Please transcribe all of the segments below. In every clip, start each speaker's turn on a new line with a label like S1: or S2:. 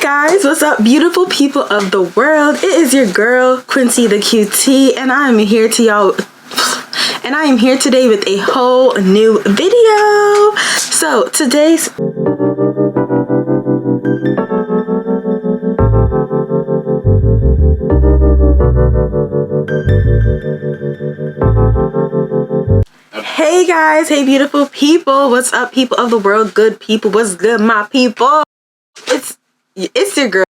S1: Guys, what's up, beautiful people of the world? It is your girl Quincee the QT, and I am here today with a whole new video. So today's hey guys, hey beautiful people, what's up, people of the world, good people, what's good, my people? It's your girl,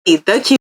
S1: the QT,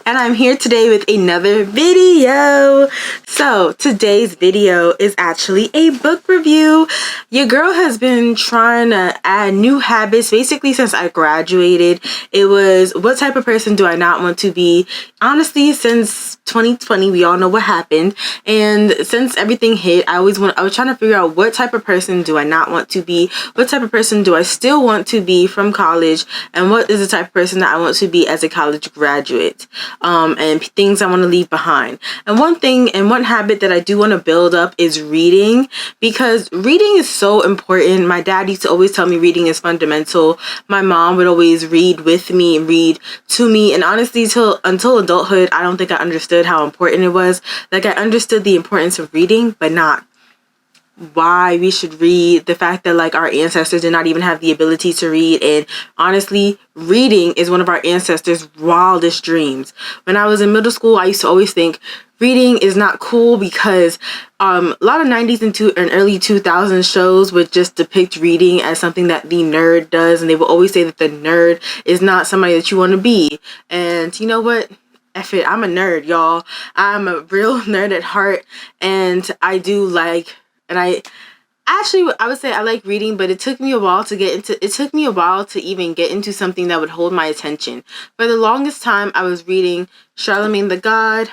S1: and I'm here today with another video. So today's video is actually a book review. Your girl has been trying to add new habits basically since I graduated. It was, what type of person do I not want to be? Honestly, since 2020, we all know what happened, and since everything hit, I was trying to figure out what type of person do I not want to be, what type of person do I still want to be from college, and what is the type of person that I want to be as a college graduate, and things I want to leave behind. And one habit that I do want to build up is reading, because reading is so important. My dad used to always tell me reading is fundamental. My mom would always read with me and read to me, and honestly, until adulthood, I don't think I understood how important it was. Like, I understood the importance of reading, but not why we should read, the fact that like our ancestors did not even have the ability to read. And honestly, reading is one of our ancestors' wildest dreams. When I was in middle school, I used to always think reading is not cool because a lot of 90s and early 2000s shows would just depict reading as something that the nerd does, and they will always say that the nerd is not somebody that you want to be. And you know what? F it, I'm a nerd, y'all. I'm a real nerd at heart, and I do like, and I would say I like reading, but it took me a while to even get into something that would hold my attention. For the longest time, I was reading Charlemagne the God,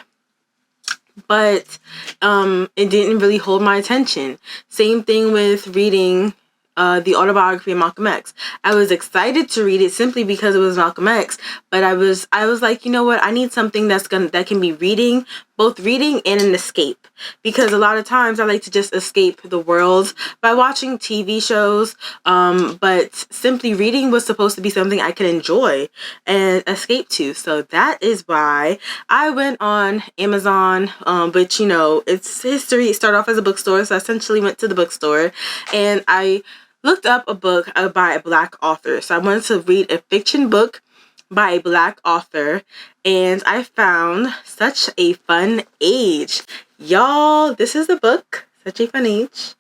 S1: but it didn't really hold my attention. Same thing with reading the autobiography of Malcolm X. I was excited to read it simply because it was Malcolm X, but I was like, you know what? I need something that can be reading, both reading and an escape, because a lot of times I like to just escape the world by watching TV shows, but simply reading was supposed to be something I could enjoy and escape to. So that is why I went on Amazon, which, you know, it's history. It started off as a bookstore, so I essentially went to the bookstore and I looked up a book by a Black author. So I wanted to read a fiction book by a Black author, and I found Such a Fun Age. Y'all, this is the book, Such a Fun Age.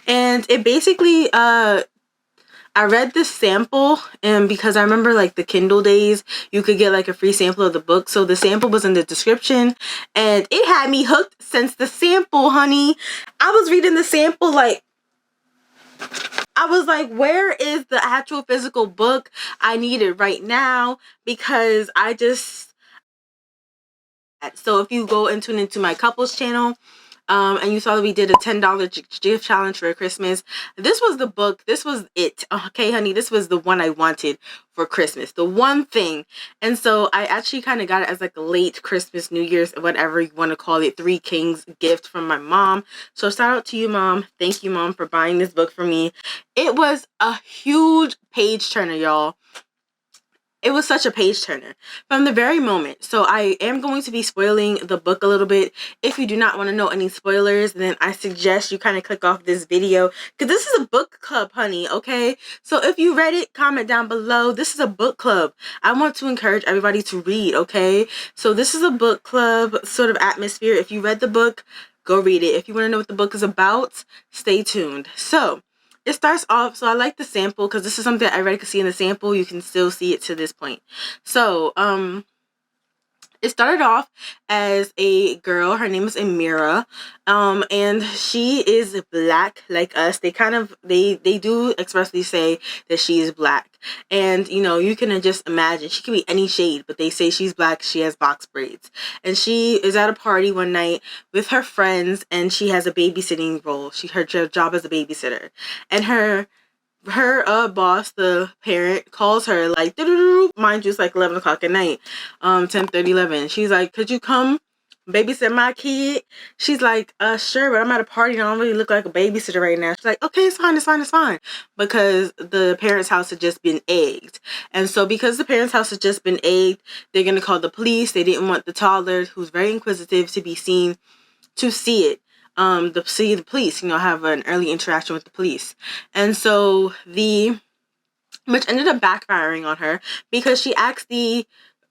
S1: And it basically, I read this sample, and because I remember like the Kindle days, you could get like a free sample of the book. So the sample was in the description, and it had me hooked since the sample, honey. I was reading the sample like, I was like, where is the actual physical book? I need it right now, because so if you go into my couples channel, and you saw that we did a $10 gift challenge for Christmas, this was the book. This was it. Okay, honey, this was the one I wanted for Christmas, the one thing. And so I actually kind of got it as like a late Christmas, New Year's, whatever you want to call it, Three Kings gift from my mom. So shout out to you, Mom. Thank you, Mom, for buying this book for me. It was a huge page turner, y'all. It was such a page turner from the very moment. So I am going to be spoiling the book a little bit. If you do not want to know any spoilers, then I suggest you kind of click off this video, because this is a book club, honey, okay? So if you read it, comment down below. This is a book club. I want to encourage everybody to read, okay? So this is a book club sort of atmosphere. If you read the book, go read it. If you want to know what the book is about, stay tuned. So it starts off, so I like the sample because this is something that everybody can see in the sample. You can still see it to this point. So, it started off as a girl. Her name is Amira, and she is Black like us. They do expressly say that she is Black, and you know, you can just imagine she can be any shade, but they say she's Black. She has box braids, and she is at a party one night with her friends, and she has a babysitting role. Her job as a babysitter, and her boss, the parent, calls her like, mind you, it's like 11 o'clock at night, 10:30, 11. She's like, could you come babysit my kid? She's like, sure, but I'm at a party and I don't really look like a babysitter right now. She's like, okay, it's fine, it's fine, it's fine. Because the parents' house had just been egged. And so because the parents' house had just been egged, they're going to call the police. They didn't want the toddler, who's very inquisitive, to be seen, to see it. See the police, have an early interaction with the police. And so which ended up backfiring on her, because she asked the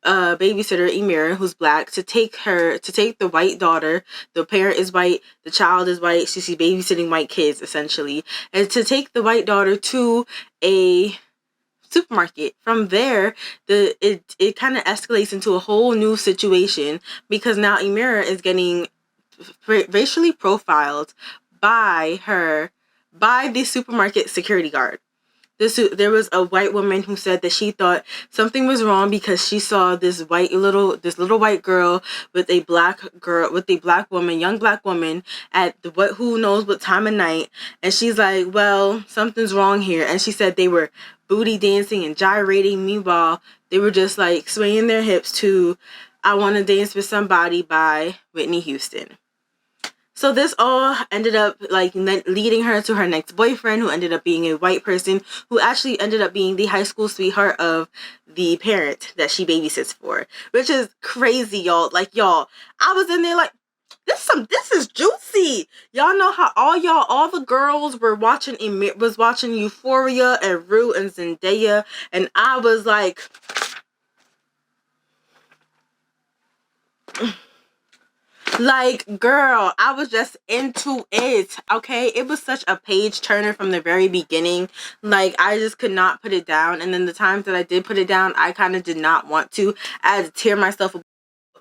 S1: babysitter, Emira, who's black, to take the white daughter. The parent is white, the child is white. She's babysitting white kids, essentially. And to take the white daughter to a supermarket. From there, it kind of escalates into a whole new situation, because now Emira is getting racially profiled by the supermarket security guard. There was a white woman who said that she thought something was wrong because she saw this little white girl with a black woman, young black woman, at who knows what time of night, and she's like, well, something's wrong here. And she said they were booty dancing and gyrating. Meanwhile, they were just like swaying their hips to "I Want to Dance with Somebody" by Whitney Houston. So this all ended up leading her to her next boyfriend, who ended up being a white person, who actually ended up being the high school sweetheart of the parent that she babysits for, which is crazy, y'all. Y'all, I was in there like, this is juicy. Y'all know how all the girls were watching Euphoria and Rue and Zendaya, and I was like, girl, I was just into it. Okay, it was such a page turner from the very beginning. I just could not put it down, and then the times that I did put it down, I kind of did not want to. I had to tear myself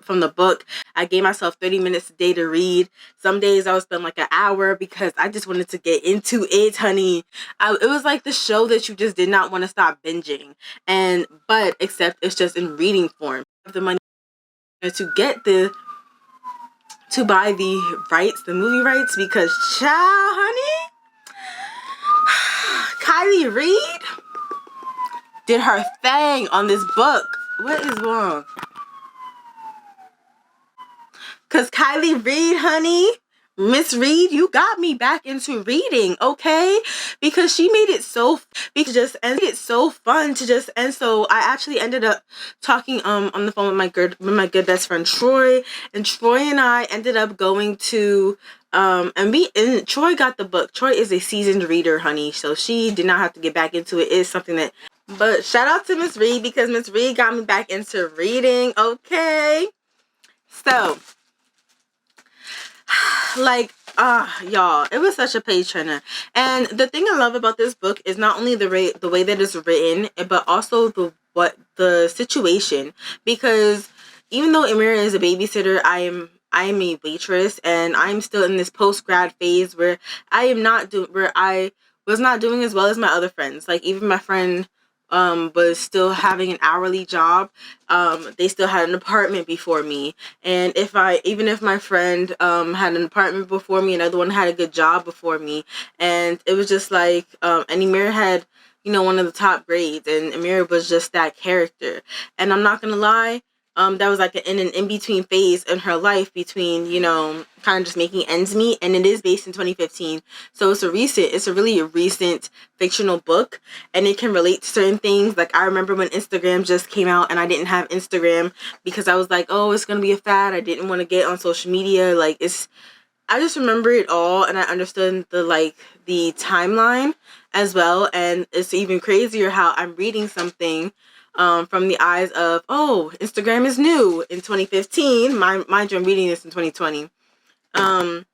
S1: from the book. I gave myself 30 minutes a day to read. Some days I would spend an hour, because I just wanted to get into it, honey. It was like the show that you just did not want to stop binging, but except it's just in reading form. The money to buy the movie rights, because child, honey, Kylie Reed did her thing on this book. What is wrong? Because Kylie Reed, honey, Miss Reed, you got me back into reading, okay? Because she made it so fun to just. And so I actually ended up talking on the phone with my good best friend Troy, and Troy and I ended up going to and Troy got the book. Troy is a seasoned reader, honey, so she did not have to get back into it. It's something that. But shout out to Miss Reed, because Miss Reed got me back into reading, okay? So. Y'all, it was such a page turner. And the thing I love about this book is not only the way that it's written, but also the situation. Because even though Amira is a babysitter, I am a waitress, and I'm still in this post-grad phase where I was not doing as well as my other friends. Even my friend was still having an hourly job. They still had an apartment before me, and even if my friend had an apartment before me, another one had a good job before me, and it was just and Amira had one of the top grades, and Amira was just that character. And I'm not gonna lie, that was an in-between phase in her life between, kind of just making ends meet. And it is based in 2015. So it's a really recent fictional book, and it can relate to certain things. I remember when Instagram just came out, and I didn't have Instagram because I was like, oh, it's going to be a fad. I didn't want to get on social media. I just remember it all, and I understood the timeline as well. And it's even crazier how I'm reading something from the eyes of, oh, Instagram is new in 2015. Mind you, I'm reading this in 2020. And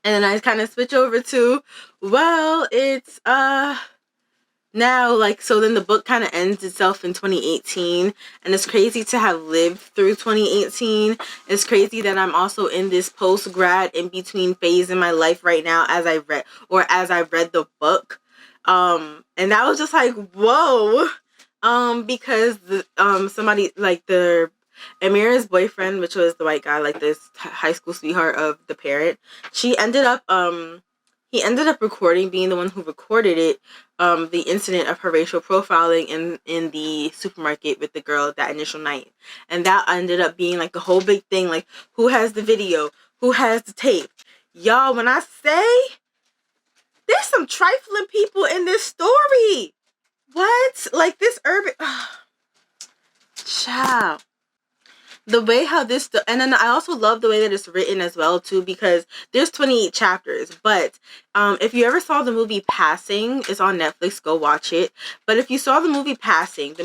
S1: then I kind of switch over to, well, it's now, so then the book kind of ends itself in 2018, and it's crazy to have lived through 2018. It's crazy that I'm also in this post-grad in-between phase in my life right now as I read the book. And that was just whoa. Because somebody Amira's boyfriend, which was the white guy, this high school sweetheart of the parent, she ended up he ended up being the one who recorded it, the incident of her racial profiling in the supermarket with the girl that initial night. And that ended up being like a whole big thing, like who has the video, who has the tape. Y'all, when I say there's some trifling people in this story. What? Like this urban child. The way how this, and then I also love the way that it's written as well too, because there's 28 chapters. But if you ever saw the movie Passing, it's on Netflix, go watch it. But if you saw the movie Passing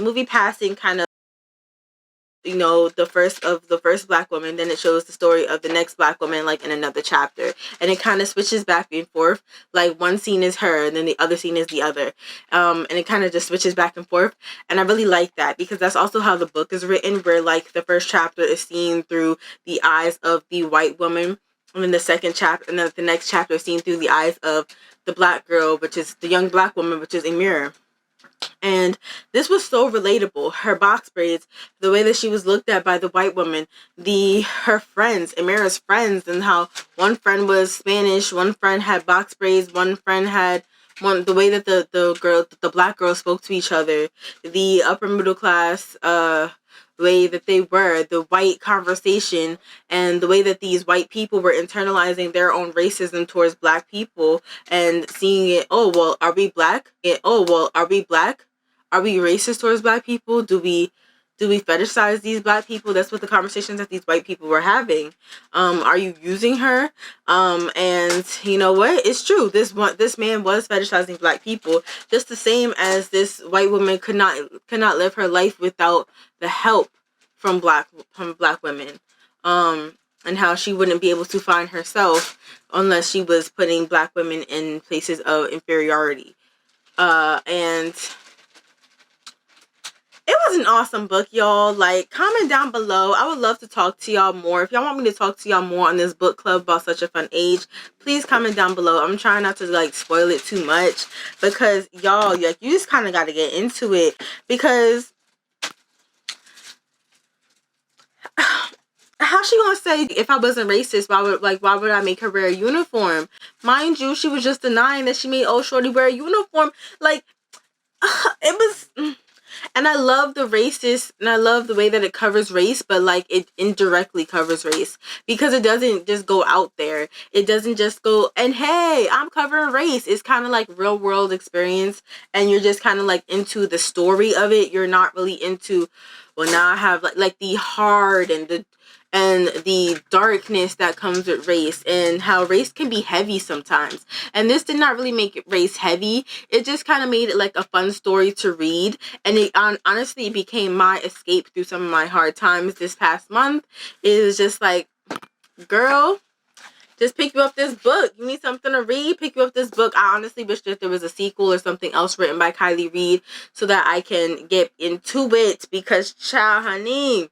S1: kind of, you know, the first black woman, then it shows the story of the next black woman, like in another chapter, and it kind of switches back and forth. Like one scene is her and then the other scene is the other, and it kind of just switches back and forth. And I really like that, because that's also how the book is written, where like the first chapter is seen through the eyes of the white woman, and then the second chapter, and then the next chapter is seen through the eyes of the black girl, which is the young black woman, which is a mirror. And this was so relatable. Her box braids, the way that she was looked at by the white woman, her friends, Amira's friends, and how one friend was Spanish, one friend had box braids, one friend had the way that the black girl spoke to each other, the upper middle class way that they were, the white conversation, and the way that these white people were internalizing their own racism towards black people and seeing it, oh well, are we black? Are we black? Are we racist towards black people? Do we fetishize these black people? That's what the conversations that these white people were having. Are you using her? And you know what? It's true. This man was fetishizing black people, just the same as this white woman could not live her life without the help from black women. And how she wouldn't be able to find herself unless she was putting black women in places of inferiority. And it was an awesome book, y'all. Like, comment down below. I would love to talk to y'all more. If y'all want me to talk to y'all more on this book club about such a fun age, please comment down below. I'm trying not to like spoil it too much, because y'all, like, you just kind of got to get into it. Because how she gonna say, if I wasn't racist, why would I make her wear a uniform? Mind you, she was just denying that she made old shorty wear a uniform. Like, it was. And I love the racist, and I love the way that it covers race, but like it indirectly covers race, because it doesn't just go out there. It doesn't just go, and hey, I'm covering race. It's kind of like real world experience, and you're just kind of like into the story of it. You're not really into, well, now I have like the hard and the darkness that comes with race, and how race can be heavy sometimes. And this did not really make race heavy. It just kind of made it like a fun story to read. And it honestly became my escape through some of my hard times this past month. It was just like, girl, just pick you up this book. You need something to read? Pick you up this book. I honestly wish that there was a sequel or something else written by Kylie Reed so that I can get into it, because child, honey,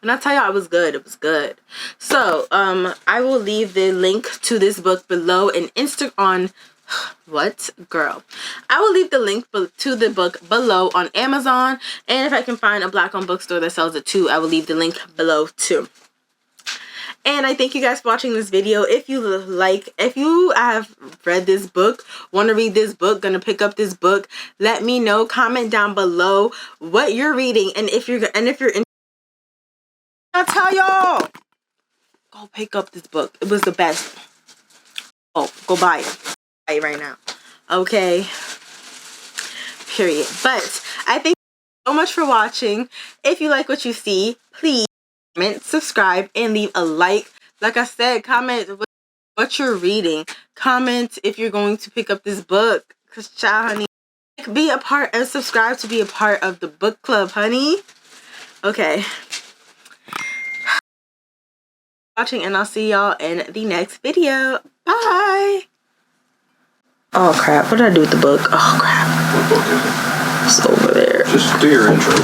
S1: and I tell y'all, it was good. It was good. So, I will leave the link to this book below and on what girl? I will leave the link to the book below on Amazon, and if I can find a black-owned bookstore that sells it too, I will leave the link below too. And I thank you guys for watching this video. If you have read this book, want to read this book, gonna pick up this book, let me know. Comment down below what you're reading, and if you're I tell y'all, go pick up this book. It was the best. Oh, go buy it. Buy it right now. Okay. Period. But I thank you so much for watching. If you like what you see, please comment, subscribe, and leave a like. Like I said, comment what you're reading. Comment if you're going to pick up this book. Cause child, honey, be a part and subscribe to be a part of the book club, honey. Okay. Watching, and I'll see y'all in the next video. Bye. Oh crap, what did I do with the book? Oh crap.
S2: What book is it?
S1: It's over there.
S2: Just do your intro.